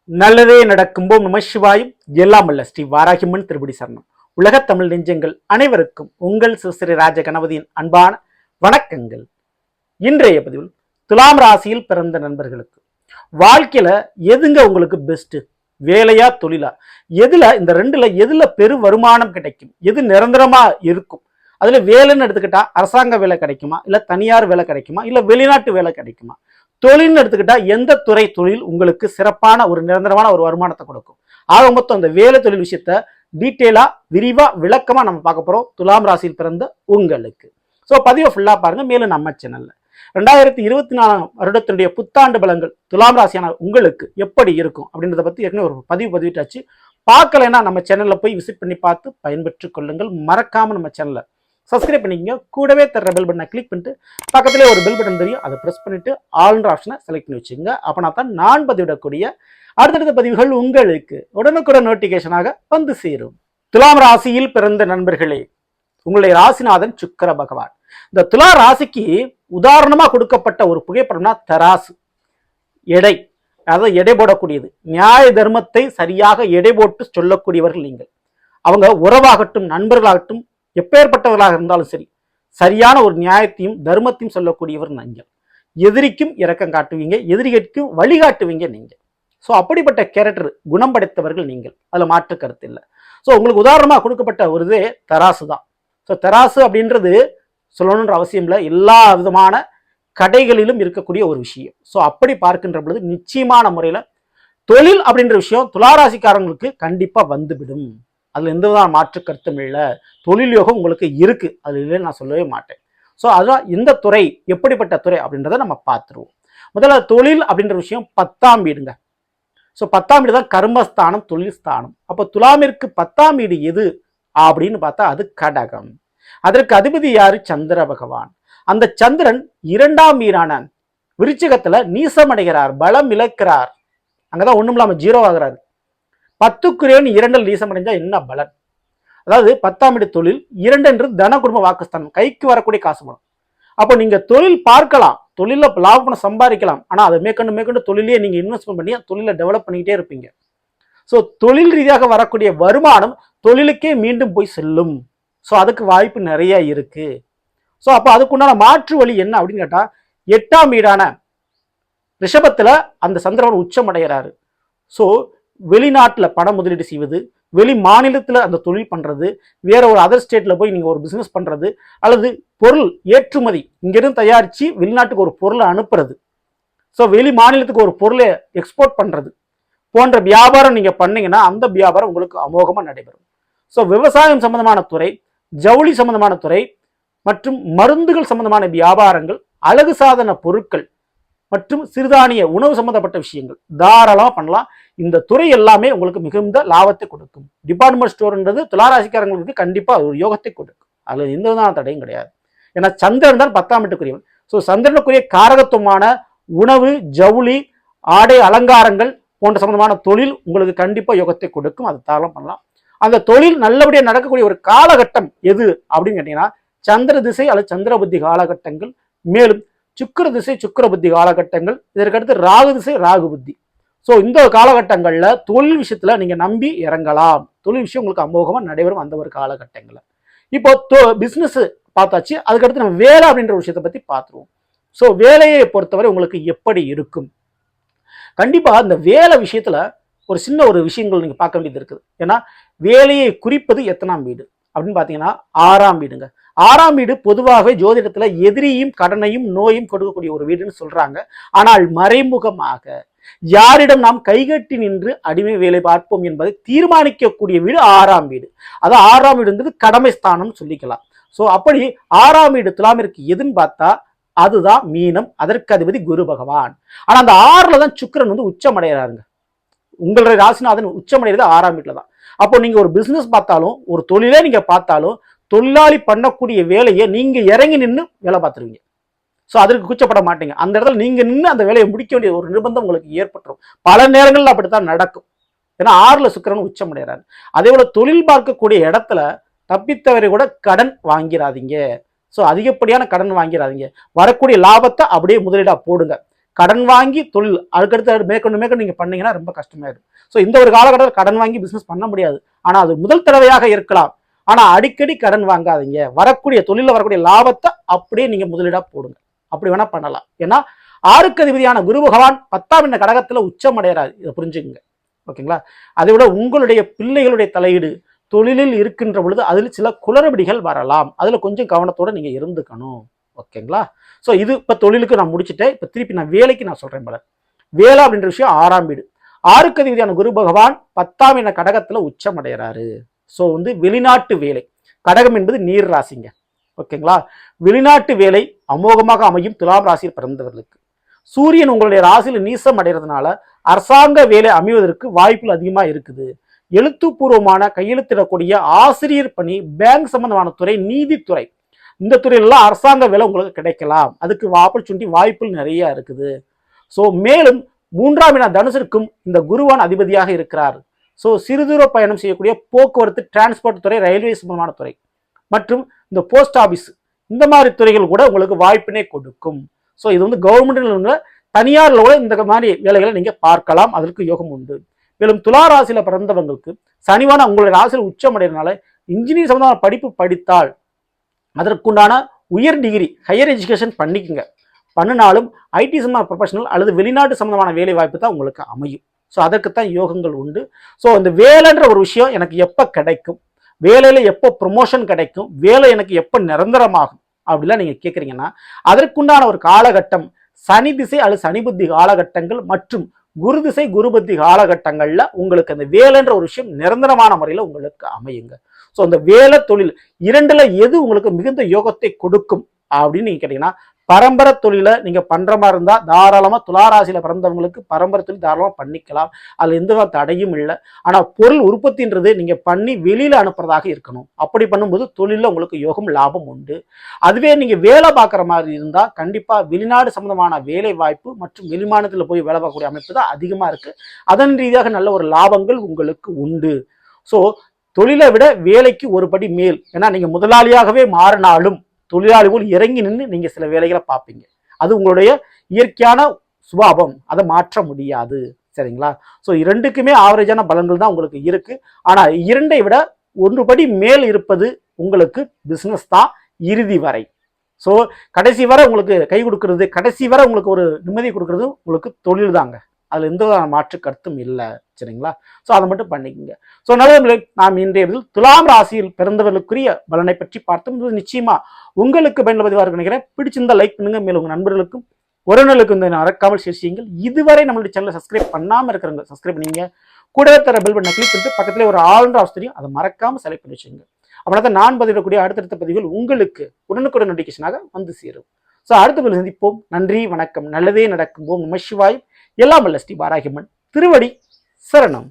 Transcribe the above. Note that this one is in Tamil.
நல்லதே நடக்கும்போது நம சிவாயும் எல்லாம் அல்ல ஸ்ரீ வாராகிமன் திருப்படி சரணம். உலகத் தமிழ் நெஞ்சங்கள் அனைவருக்கும் உங்கள் சிவஸ்ரீ ராஜ கணபதியின் அன்பான வணக்கங்கள். இன்றைய பதிவில் துலாம் ராசியில் பிறந்த நண்பர்களுக்கு வாழ்க்கையில எதுங்க உங்களுக்கு பெஸ்ட், வேலையா தொழிலா, இந்த ரெண்டுல எதுல பெரு வருமானம் கிடைக்கும், எது நிரந்தரமா இருக்கும்? அதுல வேலைன்னு எடுத்துக்கிட்டா அரசாங்க வேலை கிடைக்குமா, இல்ல தனியார் வேலை கிடைக்குமா, இல்ல வெளிநாட்டு வேலை கிடைக்குமா? தொழில்னு எடுத்துக்கிட்டா எந்த துறை தொழில் உங்களுக்கு சிறப்பான ஒரு நிரந்தரமான ஒரு வருமானத்தை கொடுக்கும்? ஆக மொத்தம் அந்த வேலை தொழில் விஷயத்த டீட்டெயிலா விரிவா விளக்கமா நம்ம பார்க்க போறோம் துலாம் ராசியில் பிறந்த உங்களுக்கு. ஸோ பதிவை ஃபுல்லா பாருங்க. மேலும் நம்ம சேனல்ல 2024 வருடத்தினுடைய புத்தாண்டு பலன்கள் துலாம் ராசியான உங்களுக்கு எப்படி இருக்கும் அப்படின்றத பத்தி ஏற்கனவே ஒரு பதிவிட்டாச்சு. பார்க்கலைன்னா நம்ம சேனல்ல போய் விசிட் பண்ணி பார்த்து பயன்பெற்றுக் கொள்ளுங்கள். மறக்காம நம்ம சேனல்ல சப்ஸ்கிரைப் பண்ணிக்கங்க. கூடவே தர்ற பெல் பட்டனை கிளிக் பண்ணிட்டு பக்கத்திலே ஒரு பெல் பட்டன் தெரியும், அதை ப்ரெஸ் பண்ணிட்டு ஆல்ன்ற ஆப்ஷனை செலக்ட் பண்ணி வச்சுங்க. அப்பனா தான் நான் பதிவிடக்கூடிய அடுத்தடுத்த பதிவுகள் உங்களுக்கு உடனுக்குடன் நோட்டிபிகேஷனாக வந்து சேரும். துலாம் ராசியில் பிறந்த நண்பர்களே, உங்களுடைய ராசிநாதன் சுக்கிர பகவான். இந்த துலா ராசிக்கு உதாரணமா கொடுக்கப்பட்ட ஒரு புகைப்படம்னா தராசு, எடை, அதாவது எடை போடக்கூடியது. நியாய தர்மத்தை சரியாக எடை போட்டு சொல்லக்கூடியவர்கள் நீங்கள். அவங்க உறவாகட்டும் நண்பர்களாகட்டும் எப்பேற்பட்டவர்களாக இருந்தாலும் சரி, சரியான ஒரு நியாயத்தையும் தர்மத்தையும் சொல்லக்கூடியவர் நீங்கள். எதிரிக்கும் இரக்கம் காட்டுவீங்க, எதிரிகளுக்கும் வழிகாட்டுவீங்க நீங்க. ஸோ அப்படிப்பட்ட கேரக்டர் குணம் படைத்தவர்கள் நீங்கள், அதுல மாற்று கருத்து இல்லை. ஸோ உங்களுக்கு உதாரணமாக கொடுக்கப்பட்ட ஒரு இதே தராசு தான். ஸோ தராசு அப்படின்றது சொல்லணுன்ற அவசியம் இல்லை, எல்லா விதமான கடைகளிலும் இருக்கக்கூடிய ஒரு விஷயம். ஸோ அப்படி பார்க்கின்ற பொழுது நிச்சயமான முறையில் தொழில் அப்படின்ற விஷயம் துளாராசிக்காரங்களுக்கு கண்டிப்பா வந்துவிடும். அதுல எந்த விதமான மாற்று கருத்தும் இல்லை. தொழில் யோகம் உங்களுக்கு இருக்கு, அது இல்லைன்னு நான் சொல்லவே மாட்டேன். ஸோ அதுதான் இந்த துறை எப்படிப்பட்ட துறை அப்படின்றத நம்ம பார்த்துருவோம். முதல்ல தொழில் அப்படின்ற விஷயம் 10ஆம் வீடுங்க. ஸோ 10ஆம் வீடு தான் கர்மஸ்தானம், தொழில் ஸ்தானம். அப்போ துலாமிற்கு 10ஆம் வீடு எது அப்படின்னு பார்த்தா அது கடகம். அதற்கு அதிபதி யாரு? சந்திர பகவான். அந்த சந்திரன் 2ஆம் வீடான விருச்சிகத்துல நீசமடைகிறார், பலம் இழக்கிறார். அங்கதான் ஒண்ணும் இல்லாம 0 ஆகிறாரு. 10க்குரியவன் 2 நீசம் அடைஞ்சா என்ன பலன்? அதாவது 10ஆம் வீடு தொழில், 2 தன குடும்ப வாக்குஸ்தானம், கைக்கு வரக்கூடிய காசு பணம். அப்போ நீங்க தொழில் பார்க்கலாம், தொழில லாப பணம் சம்பாதிக்கலாம். ஆனா அதை மேற்கொண்டு தொழிலே நீங்க இன்வெஸ்ட்மெண்ட் பண்ணி தொழிலை டெவலப் பண்ணிக்கிட்டே இருப்பீங்க. ஸோ தொழில் ரீதியாக வரக்கூடிய வருமானம் தொழிலுக்கே மீண்டும் போய் செல்லும். ஸோ அதுக்கு வாய்ப்பு நிறைய இருக்கு. ஸோ அப்போ அதுக்குண்டான மாற்று வழி என்ன அப்படின்னு கேட்டா, 8ஆம் வீடான ரிஷபத்துல அந்த சந்திரன் உச்சம் அடைகிறாரு. ஸோ வெளிநாட்டில் பணம் முதலீடு செய்வது, வெளி மாநிலத்தில் அந்த தொழில் பண்றது, வேற ஒரு அதர் ஸ்டேட்ல போய் நீங்க ஒரு பிசினஸ் பண்றது, அல்லது பொருள் ஏற்றுமதி இங்கிருந்து தயாரிச்சு வெளிநாட்டுக்கு ஒரு பொருளை அனுப்புறது, ஸோ வெளி மாநிலத்துக்கு ஒரு பொருளை எக்ஸ்போர்ட் பண்றது போன்ற வியாபாரம் நீங்க பண்ணீங்கன்னா அந்த வியாபாரம் உங்களுக்கு அமோகமா நடைபெறும். ஸோ விவசாயம் சம்பந்தமான துறை, ஜவுளி சம்பந்தமான துறை மற்றும் மருந்துகள் சம்பந்தமான வியாபாரங்கள், அழகு சாதன பொருட்கள் மற்றும் சிறுதானிய உணவு சம்பந்தப்பட்ட விஷயங்கள் தாராளமாக பண்ணலாம். இந்த துறை எல்லாமே உங்களுக்கு மிகுந்த லாபத்தை கொடுக்கும். டிபார்ட்மெண்ட் ஸ்டோர்ன்றது துளாராசிக்காரங்களுக்கு கண்டிப்பா ஒரு யோகத்தை கொடுக்கும், அதுல எந்த விதமான தடையும் கிடையாது. ஏன்னா சந்திரன் தான் 10ஆம் வீட்டுக்குரியவன். ஸோ சந்திரனுக்குரிய காரகத்துவமான உணவு, ஜவுளி, ஆடை அலங்காரங்கள் போன்ற சம்பந்தமான தொழில் உங்களுக்கு கண்டிப்பா யோகத்தை கொடுக்கும், அது தாராளம் பண்ணலாம். அந்த தொழில் நல்லபடியாக நடக்கக்கூடிய ஒரு காலகட்டம் எது அப்படின்னு கேட்டீங்கன்னா சந்திர திசை அல்லது சந்திர புத்தி காலகட்டங்கள், மேலும் சுக்கிர திசை சுக்கிர புத்தி காலகட்டங்கள், இதற்கடுத்து ராகு திசை ராகு புத்தி. ஸோ இந்த காலகட்டங்கள்ல தொழில் விஷயத்துல நீங்க நம்பி இறங்கலாம். தொழில் விஷயம் உங்களுக்கு அமோகமா நடைபெறும் அந்த ஒரு காலகட்டங்கள்ல. இப்போ பிசினஸ் பார்த்தாச்சு, அதுக்கடுத்து நம்ம வேலை அப்படின்ற விஷயத்தை பத்தி பார்த்துருவோம். ஸோ வேலையை பொறுத்தவரை உங்களுக்கு எப்படி இருக்கும்? கண்டிப்பா இந்த வேலை விஷயத்துல ஒரு சின்ன ஒரு விஷயங்கள் நீங்க பார்க்க வேண்டியது இருக்குது. ஏன்னா வேலையை குறிப்பது எத்தனாம் வீடு அப்படின்னு பாத்தீங்கன்னா 6ஆம் வீடுங்க. 6ஆம் வீடு பொதுவாகவே ஜோதிடத்துல எதிரியும் கடனையும் நோயும் கொடுக்கக்கூடிய ஒரு வீடுன்னு சொல்றாங்க. ஆனால் மறைமுகமாக யாரிடம் நாம் கைகட்டி நின்று அடிமை வேலை பார்ப்போம் என்பதை தீர்மானிக்கக்கூடிய வீடு 6ஆம் வீடு. அது 6ஆம் வீடுன்றது கடமை ஸ்தானம் சொல்லிக்கலாம். ஸோ அப்படி 6ஆம் வீடு துலாமிற்கு எதுன்னு பார்த்தா அதுதான் மீனம். அதற்கு அதிபதி குரு பகவான். ஆனா அந்த 6ல தான் சுக்கிரன் உச்சம் அடைகிறாருங்க. உங்களுடைய ராசிநாதன் உச்சம் அடைகிறது 6ஆம் வீட்டுல தான். அப்போ நீங்க ஒரு பிசினஸ் பார்த்தாலும் ஒரு தொழிலே நீங்க பார்த்தாலும் தொழிலாளி பண்ணக்கூடிய வேலையை நீங்க இறங்கி நின்று வேலை பார்த்துருவீங்க. ஸோ அதற்கு கூச்சப்பட மாட்டீங்க. அந்த இடத்துல நீங்க நின்று அந்த வேலையை முடிக்க வேண்டிய ஒரு நிர்பந்தம் உங்களுக்கு ஏற்பட்டுரும். பல நேரங்களில் அப்படித்தான் நடக்கும். ஏன்னா 6ல சுக்கிரன் உச்சம் அடைகிறாரு. அதே போல தொழில் பார்க்கக்கூடிய இடத்துல தப்பித்தவரை கூட கடன் வாங்கிறாதீங்க. ஸோ அதிகப்படியான கடன் வாங்கிறாதீங்க. வரக்கூடிய லாபத்தை அப்படியே முதலீடா போடுங்க. கடன் வாங்கி தொழில் அதுக்கடுத்து மேற்கொண்டு நீங்க பண்ணீங்கன்னா ரொம்ப கஷ்டமாயிடும். ஸோ இந்த ஒரு காலகட்டத்தில் கடன் வாங்கி பிசினஸ் பண்ண முடியாது. ஆனா அது முதல் தடவையாக இருக்கலாம். ஆனா அடிக்கடி கடன் வாங்காதீங்க. வரக்கூடிய தொழில வரக்கூடிய லாபத்தை அப்படியே நீங்க முதலீடா போடுங்க. அப்படி வேணா பண்ணலாம். ஏன்னா 6க்கு அதிபதியான குரு பகவான் 10ஆம் என்ற கடகத்துல உச்சம் அடைகிறார். இதை புரிஞ்சுக்குங்க. ஓகேங்களா? அதை விட உங்களுடைய பிள்ளைகளுடைய தலையீடு தொழிலில் இருக்கின்ற பொழுது அதில் சில குளறுபடிகள் வரலாம். அதுல கொஞ்சம் கவனத்தோட நீங்க இருந்துக்கணும். ஓகேங்களா? ஸோ இது இப்போ தொழிலுக்கு நான் முடிச்சுட்டேன். இப்போ திருப்பி நான் வேலைக்கு நான் சொல்றேன் போல. வேலை அப்படின்ற விஷயம் 6ஆம் வீடு. 6க்கு அதிபதியான குரு பகவான் 10ஆம் என்ற கடகத்துல உச்சம் அடைகிறாரு. ஸோ வெளிநாட்டு வேலை. கடகம் என்பது நீர் ராசிங்க. ஓகேங்களா? வெளிநாட்டு வேலை அமோகமாக அமையும் துலாம் ராசியில் பிறந்தவர்களுக்கு. சூரியன் உங்களுடைய ராசியில் நீசம் அடைகிறதுனால அரசாங்க வேலை அமைவதற்கு வாய்ப்புகள் அதிகமா இருக்குது. எழுத்துப்பூர்வமான கையெழுத்திடக்கூடிய ஆசிரியர் பணி, பேங்க் சம்பந்தமான துறை, நீதித்துறை, இந்த துறையிலாம் அரசாங்க வேலை உங்களுக்கு கிடைக்கலாம். அதுக்கு ஆப்பர்ச்சுனிட்டி வாய்ப்புகள் நிறைய இருக்குது. ஸோ மேலும் 3ஆம் இடம் தனுசிற்கும் இந்த குருவான் அதிபதியாக இருக்கிறார். ஸோ சிறுதூர பயணம் செய்யக்கூடிய போக்குவரத்து, டிரான்ஸ்போர்ட் துறை, ரயில்வே சம்பந்தமான துறை மற்றும் இந்த போஸ்ட் ஆபீஸ், இந்த மாதிரி துறைகள் கூட உங்களுக்கு வாய்ப்பினை கொடுக்கும். ஸோ இது கவர்மெண்ட்ல தனியார்ல கூட இந்த மாதிரி வேலைகளை நீங்க பார்க்கலாம். அதற்கு யோகம் உண்டு. மேலும் துலா ராசியில பிறந்தவங்களுக்கு சனிவான உங்களுடைய ராசியில் உச்சம் அடைகிறதுனால இன்ஜினியர் சம்பந்தமான படிப்பு படித்தால் அதற்குண்டான உயர் டிகிரி, ஹையர் எஜுகேஷன் பண்ணிக்கங்க. பண்ணினாலும் ஐடி சம்பந்தமான ப்ரொஃபஷனல் அல்லது வெளிநாட்டு சம்பந்தமான வேலை வாய்ப்பு தான் உங்களுக்கு அமையும். ஸோ அதற்குத்தான் யோகங்கள் உண்டு. ஸோ இந்த வேலைன்ற ஒரு விஷயம் எனக்கு எப்போ கிடைக்கும், வேலையில எப்போ ப்ரொமோஷன் கிடைக்கும், வேலை எனக்கு எப்போ நிரந்தரமாகும் அப்படிலாம் நீங்க கேட்குறீங்கன்னா அதற்குண்டான ஒரு காலகட்டம் சனி திசை அல்லது சனி புத்தி காலகட்டங்கள் மற்றும் குரு திசை குரு புத்தி காலகட்டங்கள்ல உங்களுக்கு அந்த வேலைன்ற ஒரு விஷயம் நிரந்தரமான முறையில் உங்களுக்கு அமையுங்க. ஸோ அந்த வேலை தொழில் இரண்டுல எது உங்களுக்கு மிகுந்த யோகத்தை கொடுக்கும் அப்படின்னு நீங்க கேட்டீங்கன்னா பரம்பரை தொழிலை நீங்க பண்ற மாதிரி இருந்தா தாராளமா துளாராசியில பிறந்தவங்களுக்கு பரம்பரை தொழில் தாராளமா பண்ணிக்கலாம். அதுல எந்த தடையும் இல்லை. ஆனா பொருள் உற்பத்தின்றது நீங்க பண்ணி வெளியில அனுப்புறதாக இருக்கணும். அப்படி பண்ணும்போது தொழில உங்களுக்கு யோகம் லாபம் உண்டு. அதுவே நீங்க வேலை பார்க்குற மாதிரி இருந்தா கண்டிப்பா வெளிநாடு சம்பந்தமான வேலை வாய்ப்பு மற்றும் வெளிமாநிலத்துல போய் வேலை பார்க்கக்கூடிய அமைப்பு தான் அதிகமா இருக்கு. அதன் ரீதியாக நல்ல ஒரு லாபங்கள் உங்களுக்கு உண்டு. ஸோ தொழிலை விட வேலைக்கு ஒரு படி மேல். ஏன்னா நீங்க முதலாளியாகவே மாறினாலும் தொழிலாளிகள் இறங்கி நின்று நீங்க சில வேலைகளை பார்ப்பீங்க. அது உங்களுடைய இயற்கையான சுபாவம். அதை மாற்ற முடியாது. சரிங்களா? ஸோ இரண்டுக்குமே ஆவரேஜான பலன்கள் தான் உங்களுக்கு இருக்கு. ஆனா இரண்டை விட ஒன்று படி மேல் இருப்பது உங்களுக்கு பிசினஸ் தான் இறுதி வரை. ஸோ கடைசி வரை உங்களுக்கு கை கொடுக்கறது, கடைசி வரை உங்களுக்கு ஒரு நிம்மதி கொடுக்கறது உங்களுக்கு தொழில் தாங்க. அதுல எந்த மாற்று கருத்தும் இல்லை. சரிங்களா? ஸோ அதை மட்டும் பண்ணிக்கோங்க. ஸோ நல்ல நாம் இன்றைய துலாம் ராசியில் பிறந்தவர்களுக்குரிய பலனை பற்றி பார்த்தோம். நிச்சயமா உங்களுக்கு பயனுள்ள பதிவாக இருக்கு நினைக்கிறேன். பிடிச்சிருந்தா லைக் பண்ணுங்க. மேலும் உங்க நண்பர்களுக்கும் உறவினர்களுக்கும் இந்த மறக்காமல் ஷேர் செய்யுங்கள். இதுவரை நம்மளுடைய சேனலை சப்ஸ்கிரைப் பண்ணாம இருக்கிறவங்க சப்ஸ்கிரைப் பண்ணீங்க. கூடவே தர பெல் பட்டனை கிளிக் பண்ணிட்டு பக்கத்துல ஒரு ஆல்ரவுண்டர் ஆப்ஷன் தெரியும், அதை மறக்காம செலக்ட் பண்ணி வச்சுங்க. அப்படின்னா நான் பதிவிடக்கூடிய அடுத்தடுத்த பதிவுகள் உங்களுக்கு உடனுக்குடன் நோட்டிஃபிகேஷனாக வந்து சேரும். ஸோ அடுத்த பதிவில் சந்திப்போம். நன்றி, வணக்கம். நல்லதே நடக்கும். ஓம் நம சிவாய். எல்லாம் வல்ல ஸ்ரீ வாராகியம்மன் திருவடி சரணம்.